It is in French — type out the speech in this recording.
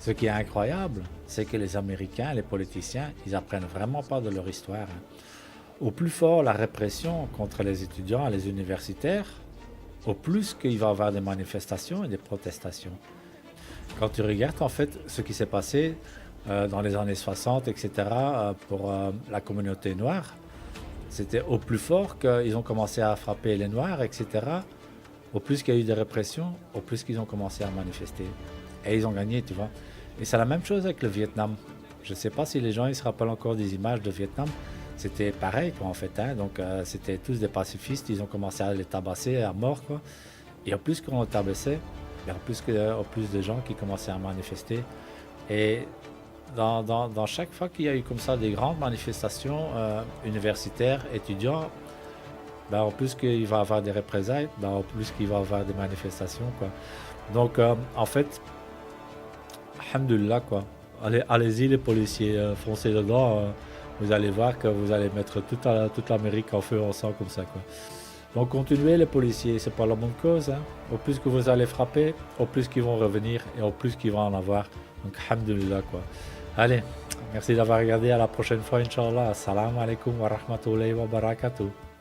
Ce qui est incroyable, c'est que les Américains, les politiciens, ils apprennent vraiment pas de leur histoire, hein. Au plus fort la répression contre les étudiants et les universitaires, au plus qu'il va y avoir des manifestations et des protestations. Quand tu regardes en fait ce qui s'est passé dans les années 60, etc., pour la communauté noire, c'était au plus fort qu'ils ont commencé à frapper les noirs, etc. Au plus qu'il y a eu des répressions, au plus qu'ils ont commencé à manifester. Et ils ont gagné, tu vois. Et c'est la même chose avec le Vietnam. Je ne sais pas si les gens ils se rappellent encore des images de Vietnam. C'était pareil, quoi, en fait, hein. Donc, c'était tous des pacifistes. Ils ont commencé à les tabasser à mort, quoi. Et en plus qu'on les tabassait, il y a en plus de gens qui commençaient à manifester. Et dans chaque fois qu'il y a eu comme ça des grandes manifestations universitaires, étudiants, ben, en plus qu'il va y avoir des représailles, ben, en plus qu'il va y avoir des manifestations, quoi. Donc, en fait, alhamdulillah, quoi. Allez-y, les policiers, foncez dedans. Vous allez voir que vous allez mettre toute l'Amérique en feu ensemble comme ça, quoi. Donc, continuez, les policiers, c'est pas la bonne cause, hein. Au plus que vous allez frapper, au plus qu'ils vont revenir et au plus qu'ils vont en avoir. Donc, alhamdulillah, quoi. Allez, merci d'avoir regardé. À la prochaine fois, Inch'Allah. Assalamu alaikum wa rahmatullahi wa barakatuh.